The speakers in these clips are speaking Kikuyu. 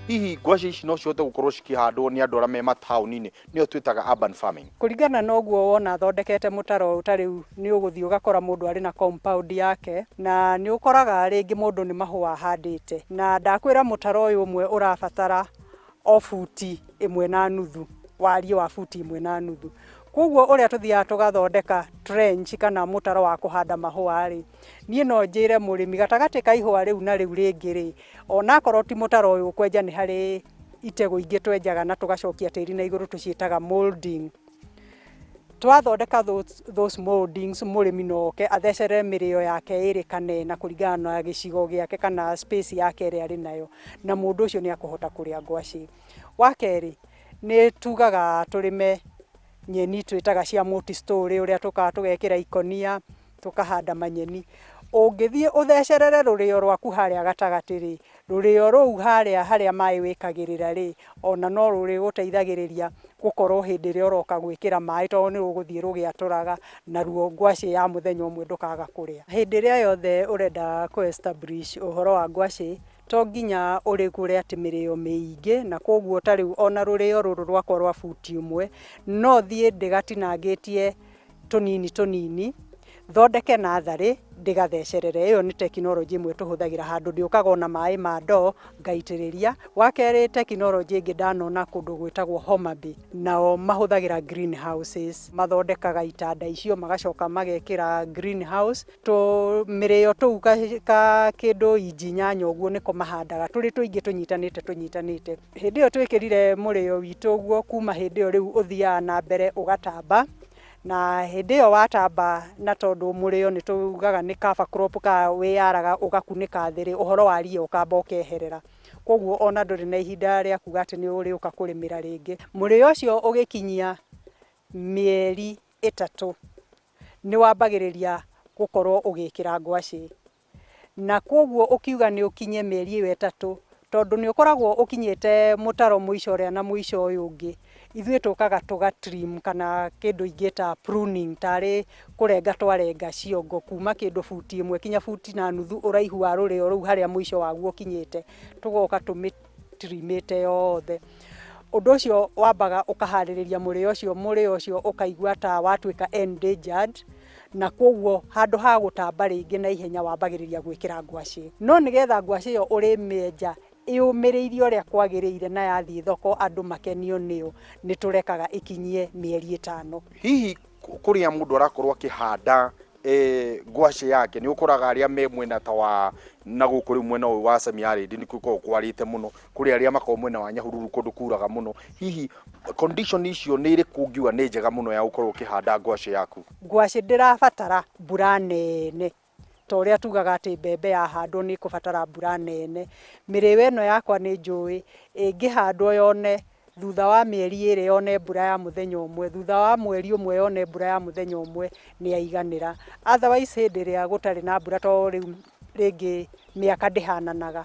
hihi ngwaci ici no cihote gukorwo cikihandwo ni andu aria me mataũni-inĩ nĩo twĩtaga urban farming? Kũringana na ũguo wona thondekete mũtaro ũtarĩ nĩ ũgũthiĩ ũgakora mũndũ arĩ na compound yake, na nĩ ũkoraga rĩngĩ mũndũ nĩ mahũa ahandĩte, na ndakwĩra mũtaro ũyũ ũmwe ũrabatara o futi 1.5, wariĩ wa futi 1.5. Koguo ũrĩa tũthiaga tũgathondeka trench kana mũtaro wa kũhanda mahũa rĩ, niĩ no njĩre mũrĩmi gatagatĩ ka ihũa rĩu na rĩu rĩngĩ rĩ, ona akorwo ti mũtaro ũyũ kwenja nĩ harĩ itegũ ingĩ twenjaga na tũgacokia tĩri na igũrũ tũciĩtaga molding. Twathondeka those moldings, mũrĩmi no oke athecere mĩrĩo yake ĩrĩ kanena kũringana na gĩcigo gĩake kana space yake ĩrĩa arĩ nayo, na mũndũ ũcio nĩ akũhota kũrĩa ngwaci. Wa kerĩ, nĩ tugaga tũrĩme nyeni twĩtaga cia multi story, ũrĩa tũkaga tũgekĩra ikonia tũkahanda manyeni. Ũngĩthiĩ ũthecerere rũrĩo rwaku harĩa gatagatĩ rĩ, rũrĩo rũu harĩa maĩ wĩkagĩrĩra rĩ, ona no rũrĩgũteithagĩrĩria gũkorwo hĩndĩ ĩrĩa ũroka gwĩkĩra maĩ, tondũ nĩ rũgũthiĩ rũgĩatũraga, naruo ngwaci ya mũthenya ũmwe ndũkaga kũrĩa. Hĩndĩ ĩrĩa yothe ũrenda kũ establish ũhoro wa ngwaci, to nginya ũrĩgũre atĩ mĩrĩo mĩingĩ, na koguo ta rĩu ona rũrĩo rũrũ rwakwa rwa futi 1 no thiĩ ndĩgatinangĩtie tũnini, thondeke natharĩ ndĩgathecerere. Ĩyo nĩ tekinoronjĩ ĩmwe tũhũthagĩra, handũ ndĩũkaga na maĩ ma ndoo ngaitĩrĩria. Wa kerĩ, tekinoronjĩ ĩngĩ ndanona kũndũ gwĩtagwo Homa Bay, nao mahũthagĩra greenhouses, mathondekaga itanda icio magacoka magekĩra greenhouse, tũmĩrĩo tũu ka kĩndũ inji 8 ũguo nĩko mahandaga tũrĩ tũingĩ tũnyitanĩte. Hĩndĩ ĩyo twĩkĩrire mũrĩo witũ ũguo, kuma hĩndĩ ĩyo rĩu ũthiaga na mbere ũgatamba, na hĩndĩ ĩyo watamba, na tondũ mũrĩo nĩ tugaga nĩ cover crop ka wĩyaraga ũgakunĩka thĩ, ũhoro wa ria ũkamba ũkeherera. Koguo ona ndũrĩ na ihinda rĩa kuga atĩ nĩ ũrĩũka kũrĩmĩra rĩngĩ. Mũrĩo ũcio ũgĩkinyia mĩeri 3 nĩ wambagĩrĩria gũkorwo ũgĩkĩra ngwaci, na koguo ũkiuga nĩ ũkinye mĩeri ĩyo 3, tondũ nĩ ũkoragwo ũkinyĩte mũtaro mũico ũrĩa na mũico ũyũ ũngĩ, ithuĩ tũkaga tũga trim kana kĩndũ ingĩta pruning, tarĩ kũrenga twarenga ciongo kuma kĩndũ futi 1 kinya futi na nuthu ũraihu wa rũrĩo rũu harĩa mũico waguo ũkinyĩte, tũgoka tũmĩtrimĩte yothe. Ũndũ ũcio wambaga ũkaharĩrĩria mũrĩo ũcio ũkaigua ta watuĩka endangered, na koguo handũ ha gũtamba rĩngĩ na ihenya wambagĩrĩria gwĩkĩra ngwaci. No nĩgetha ngwaci ĩyo ũrĩmĩenja ĩũmĩrĩirie ũrĩa kwagĩrĩire na yathiĩ thoko andũ makenio nĩyo, nĩ tũrekaga ĩkinyie mĩeri 5. Hihi kũrĩa mũndũ arakorwo akĩhanda ngwaci yake, nĩ ũkoraga arĩa me mwena ta wa na gũkũ rĩu mwena ũyũ wa semi-arid nĩ gũkoragwo kwarĩte mũno, kũrĩ arĩa makoragwo mwena wa Nyahururu kũndũ kuraga mũno. Hihi condition icio nĩ irĩkũ ũngiuga nĩ njega mũno ya gũkorwo ũkĩhanda ngwaci yaku? Ngwaci ndĩrabatara mbura nene, ta ũrĩa tugaga atĩ mbembe yahandwo nĩ ĩkũbatara mbura nene. Mĩrĩo ĩno yakwa nĩ njũĩ ĩngĩhandwo yone thutha wa mĩeri 2 yone mbura ya mũthenya ũmwe, thutha wa mweri ũmwe yone mbura ya mũthenya ũmwe, nĩ yaiganĩra. Otherwise hĩndĩ ĩrĩa gũtarĩ na mbura, to rĩu rĩngĩ mĩaka ndĩhananaga,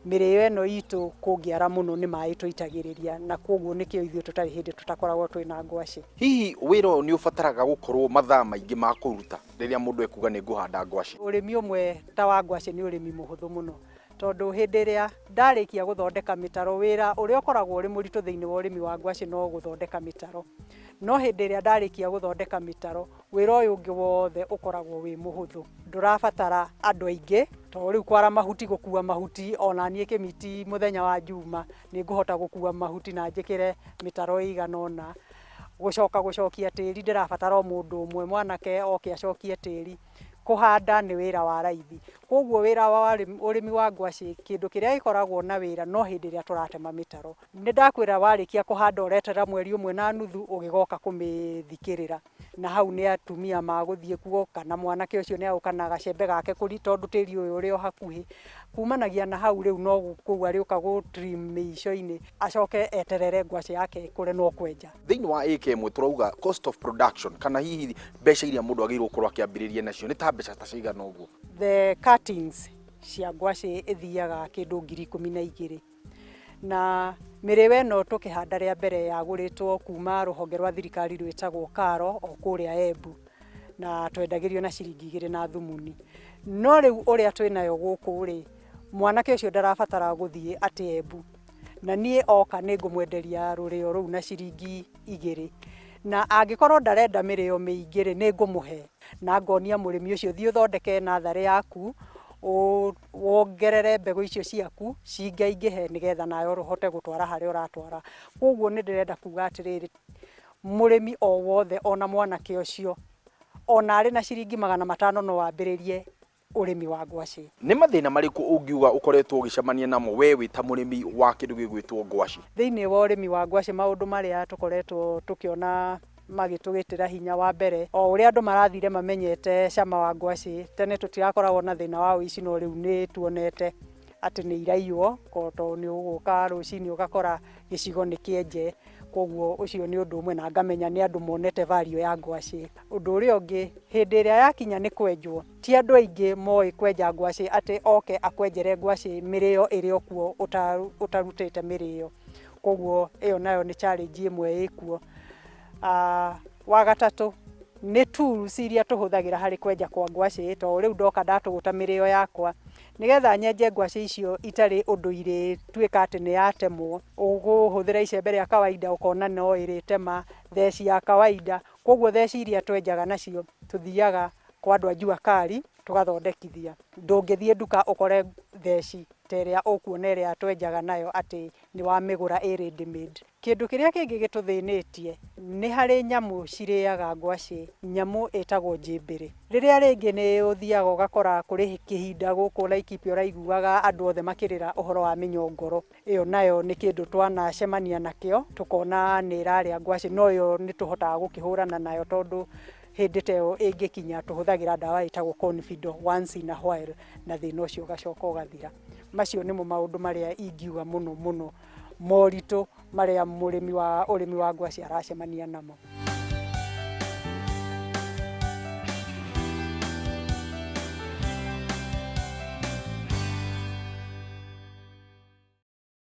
mĩrĩo ĩno itũ kũngĩara mũno nĩ maĩ tũitagĩrĩria, na koguo nĩkĩo ithuĩ tũtarĩ hĩndĩ tũtakoragwo twĩna ngwaci. Hihi wĩra ũyũ nĩ ũbataraga gũkorwo mathaa maingĩ ma kũruta rĩrĩa mũndũ ekuga nĩ ngũhanda ngwaci? Ũrĩmi ũmwe ta wa ngwaci nĩ ũrĩmi mũhũthũ mũno, tondũ hĩndĩ ĩrĩa ndarĩkia gũthondeka mĩtaro, wĩra ũrĩa ũkoragwo ũrĩ mũritũ thĩinĩ wa ũrĩmi wa ngwaci no gũthondeka mĩtaro. No hĩndĩ ĩrĩa ndarĩkia gũthondeka mĩtaro, wĩra ũyũ ũngĩ wothe ũkoragwo wĩ mũhũthũ. Ndũrabatara andũ aingĩ, to rĩu kwara mahuti, gũkua mahuti, ona niĩ Kĩmiti mũthenya wa njuma nĩ ngũhota gũkua mahuti na njĩkĩre mĩtaro ĩigana ũna. Gũcokia tĩri ndĩrabatara o mũndũ ũmwe, mwanake oke acokie tĩri. Kũhanda nĩ wĩra wa raithi. Koguo wĩra wa ũrĩmi wa ngwaci, kĩndũ kĩrĩa gĩkoragwo na wĩra no hĩndĩ ĩrĩa tũratema mĩtaro. Nĩ ndakwĩra warĩkia kũhanda ũreterera mweri 1.5 ũgĩgoka kũmĩthikĩrĩra, na hau nĩ atumia magũthiĩ kuo, kana mwanake ũcio nĩ agũka na gacembe gake tondũ tĩri ũyũ ũrĩ o hakuhĩ. Kumanagia na hau rĩu no kũu arĩũka gũ trim mĩico-inĩ, acoke eterere ngwaci yake ĩkũre no kwenja. Thĩinĩ wa ĩka ĩmwe tũrauga cost of production, kana hihi mbeca iria mũndũ agĩrĩirwo gũkorwo akĩambĩrĩria nacio nĩ ta mbeca ta cigana ũguo? The cuttings cia ngwaci ĩthiaga kĩndũ 12,000, na mĩrĩo ĩno tũkĩhanda rĩa mbere yagũrĩtwo kuma rũhonge rwa thirikari rwĩtagwo Karo o kũrĩa Embu, na twendagĩrio na ciringi 2 na thumuni. No rĩu ũrĩa twĩnayo gũkũ rĩ, mwanake ũcio ndarabatara gũthiĩ atĩ Embu, na niĩ oka nĩ ngũmwenderia rũrĩo rũu na ciringi 2, na angĩkorwo ndarenda mĩrĩo mĩingĩ nĩ ngũmũhe na ngonia mũrĩmi ũcio thiĩ ũthondeke natharĩ yaku, wongerere mbegũ icio ciaku cingaingĩhe nĩgetha nawe ũhote gũtwara harĩa ũratwara. Koguo nĩ ndĩrenda kuga atĩrĩrĩ, mũrĩmi o wothe ona mwanake ũcio ona arĩ na ciringi 500 no wambĩrĩrie ũrĩmi wa ngwaci. Nĩ mathĩna marĩkũ ũngiuga ũkoretwo ũgĩcemania namo we wĩ ta mũrĩmi wa kĩndũ gĩgwĩtwo ngwaci? Thĩinĩ wa ũrĩmi wa ngwaci maũndũ marĩa tũkoretwo tũkĩona magĩtũgĩtĩra hinya, wa mbere o ũrĩa andũ marathire mamenyete cama wa ngwaci, tene tũtirakoragwo na thĩna wa ũici, no rĩu nĩ tuonete atĩ nĩ iraiywo, tondũ nĩ ũgũka rũcinĩ ũgakora gĩcigo nĩ kĩenje. Koguo ũcio nĩ ũndũ ũmwe, na ngamenya nĩ andũ monete value ya ngwaci. Ũndũ ũrĩa ũngĩ, hĩndĩ ĩrĩa yakinya nĩ kwenjwo, ti andũ aingĩ moĩ kwenja ngwaci, atĩ oke akwenjere ngwaci mĩrĩo ĩrĩ o kuo ũtarutĩte mĩrĩo. Koguo ĩyo nayo nĩ challenge ĩmwe ĩkuo. Wa gatatũ nĩ tools iria tũhũthagĩra harĩ kwenja kwa ngwaci, to rĩu ndoka ndatũgũta mĩrĩo yakwa, nĩgetha nyenje ngwaci icio itarĩ ũndũ irĩtuĩka atĩ nĩ yatemwo, ũgũhũthĩra icembe rĩa kawaida ũkona no ĩrĩtema, theci ya kawaida. Koguo theci iria twenjaga nacio tũthiaga kwa andũ a jua kali tũgathondekithia. Ndũngĩthiĩ nduka ũkore theci ta ĩrĩa ũkuona ĩrĩa twenjaga nayo atĩ nĩ wamĩgũra ĩ ready made. Kĩndũ kĩrĩa kĩngĩ gĩtũthĩnĩtie nĩ harĩ nyamũ cirĩaga ngwaci, nyamũ ĩtagwo njĩmbĩrĩ. Rĩrĩa rĩngĩ nĩ ũthiaga ũgakora kũrĩ kĩhinda gũkũ Laikipia ũraiguaga andũ othe makĩrĩra ũhoro wa mĩnyongoro. Ĩyo nayo nĩ kĩndũ twanacemania nakĩo, tũkona nĩ ĩrarĩa ngwaci, no ĩyo nĩ tũhotaga gũkĩhũrana nayo, tondũ hĩndĩ ta ĩyo ĩngĩkinya tũhũthagĩra ndawa ĩtagwo Confido once in a while, na thĩna ũcio ũgacoka ũgathira. Macio nĩmo maũndũ marĩa ingiuga mũno moritũ marĩa mũrĩmi wa ũrĩmi wa ngwaci aracemania namo.